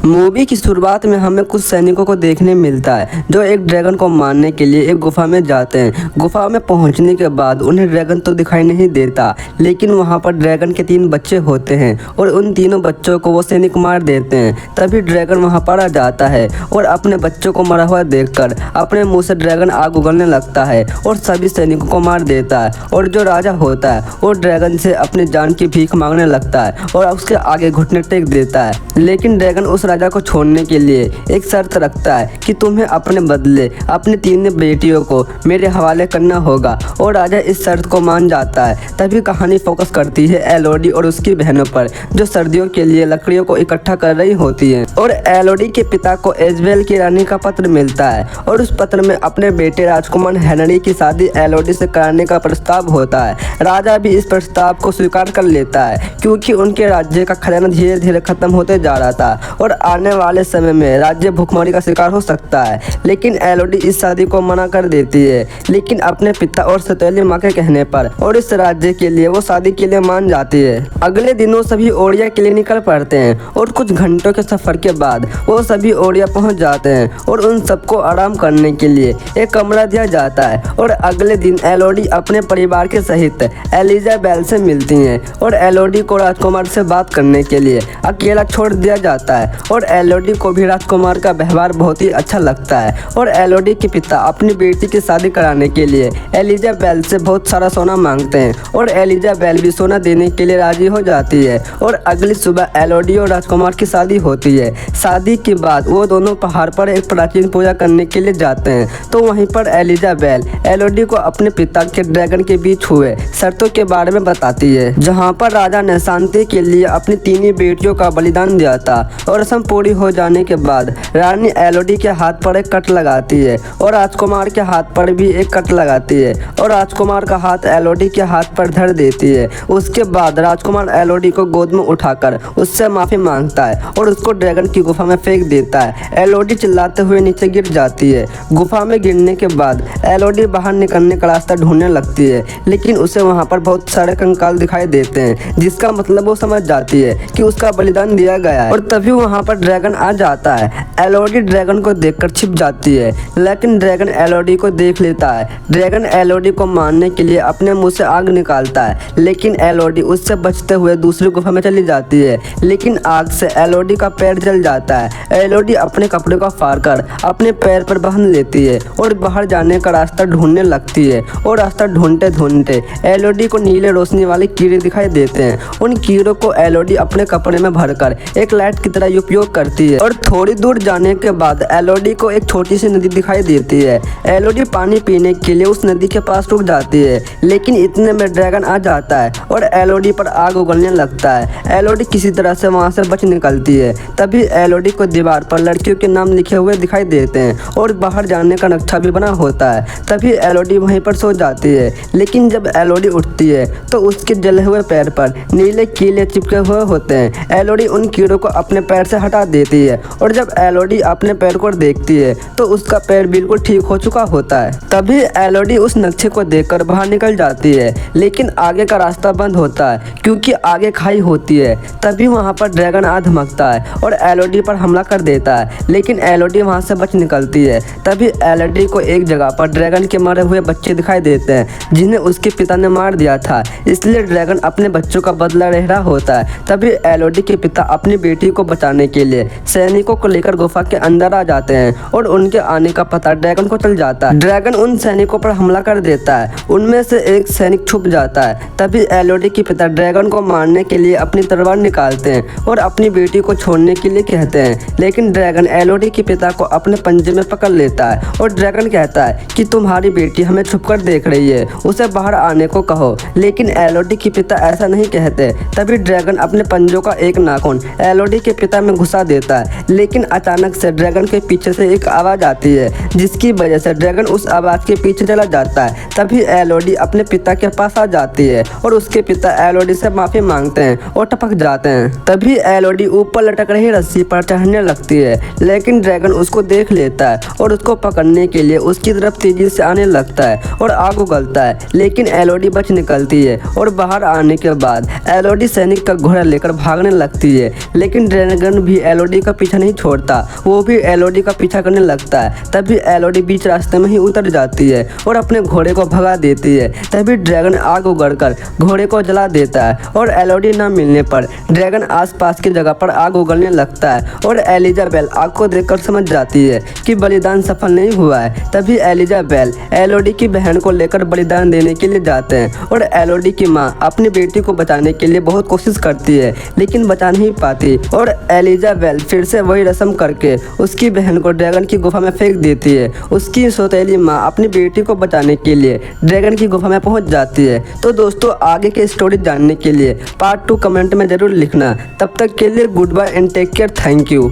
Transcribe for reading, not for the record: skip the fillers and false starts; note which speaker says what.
Speaker 1: Movie की शुरुआत में हमें कुछ सैनिकों को देखने मिलता है जो एक ड्रैगन को मारने के लिए एक गुफा में जाते हैं। गुफा में पहुंचने के बाद उन्हें ड्रैगन तो दिखाई नहीं देता, लेकिन वहां पर ड्रैगन के 3 बच्चे होते हैं और उन तीनों बच्चों को वो सैनिक मार देते हैं। तभी ड्रैगन वहां पर आ जाता है और अपने बच्चों को मरा हुआ देखकर अपने मुँह से ड्रैगन आग उगलने लगता है और सभी सैनिकों को मार देता है। और जो राजा होता है वो ड्रैगन से अपनी जान की भीख मांगने लगता है और उसके आगे घुटने टेक देता है। लेकिन ड्रैगन उस राजा को छोड़ने के लिए एक शर्त रखता है कि तुम्हें अपने बदले अपनी 3 बेटियों को मेरे हवाले करना होगा और राजा इस शर्त को मान जाता है। तभी कहानी फोकस करती है एलोडी और उसकी बहनों पर, जो सर्दियों के लिए लकड़ियों को इकट्ठा कर रही होती हैं। और एलोडी के पिता को एजबेल की रानी का पत्र मिलता है और उस पत्र में अपने बेटे राजकुमार हेनरी की शादी एलोडी से कराने का प्रस्ताव होता है। राजा भी इस प्रस्ताव को स्वीकार कर लेता है क्योंकि उनके राज्य का खजाना धीरे धीरे खत्म होते जा रहा था और आने वाले समय में राज्य भूखमरी का शिकार हो सकता है। लेकिन एलोडी इस शादी को मना कर देती है, लेकिन अपने पिता और सौतेली माँ के कहने पर और इस राज्य के लिए वो शादी के लिए मान जाती है। अगले दिनों सभी ओडिया के लिए निकल पड़ते हैं और कुछ घंटों के सफर के बाद वो सभी ओडिया पहुंच जाते हैं और उन सबको आराम करने के लिए एक कमरा दिया जाता है। और अगले दिन एलोडी अपने परिवार के सहित एलिजाबेल से मिलती हैं और एलोडी को राजकुमार से बात करने के लिए अकेला छोड़ दिया जाता है। और एलोडी को भी राजकुमार का व्यवहार बहुत ही अच्छा लगता है और एलोडी के पिता अपनी बेटी की शादी कराने के लिए एलिजाबेल से बहुत सारा सोना मांगते हैं और एलिजाबेल भी सोना देने के लिए राजी हो जाती है। और अगली सुबह एलोडी और राजकुमार की शादी होती है। शादी के बाद वो दोनों पहाड़ पर एक प्राचीन पूजा करने के लिए जाते हैं। तो वहीं पर एलिजाबेल एलोडी को अपने पिता के ड्रैगन के बीच हुए शर्तों के बारे में बताती है, जहाँ पर राजा ने शांति के लिए अपनी 3 बेटियों का बलिदान दिया था। और रस्म पूरी हो जाने के बाद रानी एलोडी के हाथ पर एक कट लगाती है और राजकुमार के हाथ पर भी एक कट लगाती है और राजकुमार का हाथ एलोडी के हाथ पर धर देती है। उसके बाद राजकुमार एलोडी को गोद में उठाकर उससे माफी मांगता है और उसको ड्रैगन की गुफा में फेंक देता है। एलोडी चिल्लाते हुए नीचे गिर जाती है। गुफा में गिरने के बाद एलोडी बाहर निकलने का रास्ता ढूंढने लगती है, लेकिन उसे वहाँ पर बहुत सारे कंकाल दिखाई देते हैं, जिसका मतलब वो समझ जाती है कि उसका बलिदान दिया गया है। और तभी वहाँ पर ड्रैगन आ जाता है। एलोडी ड्रैगन को देखकर छिप जाती है, लेकिन ड्रैगन एलोडी को देख लेता है। ड्रैगन एलोडी को मारने के लिए अपने मुंह से आग निकालता है, लेकिन एलोडी उससे बचते हुए दूसरी गुफा में चली जाती है। लेकिन आग से एलोडी का पैर जल जाता है। एलोडी अपने कपड़े को फाड़कर अपने पैर पर बांध लेती है और बाहर जाने का रास्ता ढूंढने लगती है। और रास्ता ढूंढते ढूंढते एलोडी को नीले रोशनी वाले कीड़े दिखाई देते हैं। उन कीड़ों को एलोडी अपने कपड़े में भरकर एक लाइट की तरह उपयोग करती है। और थोड़ी दूर जाने के बाद एलोडी को एक छोटी सी नदी दिखाई देती है। एलोडी पानी पीने के लिए उस नदी के पास रुक जाती है, लेकिन इतने में ड्रैगन आ जाता है और एलोडी पर आग उगलने लगता है। एलोडी किसी तरह से वहां से बच निकलती है। तभी एलोडी को दीवार पर लड़कियों के नाम लिखे हुए दिखाई देते हैं और बाहर जाने का नक्शा भी बना होता है। तभी एलोडी वहीं पर सो जाती है, लेकिन जब एलोडी उठती है तो उसके जले हुए पैर पर नीले कीड़े चिपके हुए होते हैं। एलोडी उन कीड़ों को अपने पैर से हटा देती है और जब एलोडी अपने पैर को देखती है तो उसका पैर बिल्कुल ठीक हो चुका होता है। तभी एलोडी उस नक्शे को देखकर बाहर निकल जाती है, लेकिन आगे का रास्ता बंद होता है क्योंकि आगे खाई होती है। तभी वहां पर ड्रैगन आ धमकता है और एलोडी पर हमला कर देता है, लेकिन एलोडी वहां से बच निकलती है। तभी एलोडी को एक जगह पर ड्रैगन के मरे हुए बच्चे दिखाई देते हैं, जिन्हें उसके पिता ने मार दिया था, इसलिए ड्रैगन अपने बच्चों का बदला ले रहा होता है। तभी एलोडी के पिता अपनी बेटी को बचाने के लिए सैनिकों को लेकर गुफा के अंदर आ जाते हैं और उनके आने का पता ड्रैगन को चल जाता है। ड्रैगन उन सैनिकों पर हमला कर देता है। उनमें से एक सैनिक छुप जाता है। तभी एलोडी के पिता ड्रैगन को मारने के लिए अपनी तलवार निकालते हैं और अपनी बेटी को छोड़ने के लिए कहते हैं, लेकिन ड्रैगन एलोडी के पिता को अपने पंजे में पकड़ लेता है और ड्रैगन कहता है कि तुम्हारी बेटी हमें छुपकर देख रही है, उसे बाहर आने को कहो। लेकिन एलोडी के पिता ऐसा नहीं कहते। तभी ड्रैगन अपने पंजों का एक नाखून एलोडी के पिता में घुसा देता है, लेकिन अचानक से ड्रैगन के पीछे से एक आवाज़ आती है, जिसकी वजह से ड्रैगन उस आवाज़ के पीछे चला जाता है। तभी एलोडी अपने पिता के पास आ जाती है और उसके पिता एलोडी से माफ़ी मांगते हैं और टपक जाते हैं। तभी एलोडी ऊपर लटक रही रस्सी पर चढ़ने लगती है, लेकिन ड्रैगन उसको देख लेता है और उसको पकड़ने के लिए उसकी तरफ तेजी से आने लगता है और आग उगलता है, लेकिन एलोडी बच निकलती है। और बाहर आने के बाद एलोडी सैनिक का घोड़ा लेकर भागने लगती है, लेकिन ड्रैगन भी एलोडी का पीछा नहीं छोड़ता, वो भी एलोडी का पीछा करने लगता है। तभी एलोडी बीच रास्ते में ही उतर जाती है और अपने घोड़े को भगा देती है। तभी ड्रैगन आग उगलकर घोड़े को जला देता है और एलोडी न मिलने पर ड्रैगन आसपास की जगह पर आग उगलने लगता है और एलिजाबेल आग को देखकर समझ जाती है कि बलिदान सफल नहीं हुआ है। तभी एलिजाबेल एलोडी की बहन को लेकर बलिदान देने के लिए जाते हैं और एलोडी की माँ अपनी बेटी को बचाने के लिए बहुत कोशिश करती है लेकिन बचा नहीं पाती और एलिजाबेल फिर से वही रस्म करके उसकी बहन को ड्रैगन की गुफा में फेंक देती है। उसकी सौतेली माँ अपनी बेटी को बचाने के लिए ड्रैगन की गुफा में पहुंच जाती है। तो दोस्तों आगे की स्टोरी जानने के लिए पार्ट 2 कमेंट में जरूर लिखना। तब तक के लिए good bye and take care. Thank you.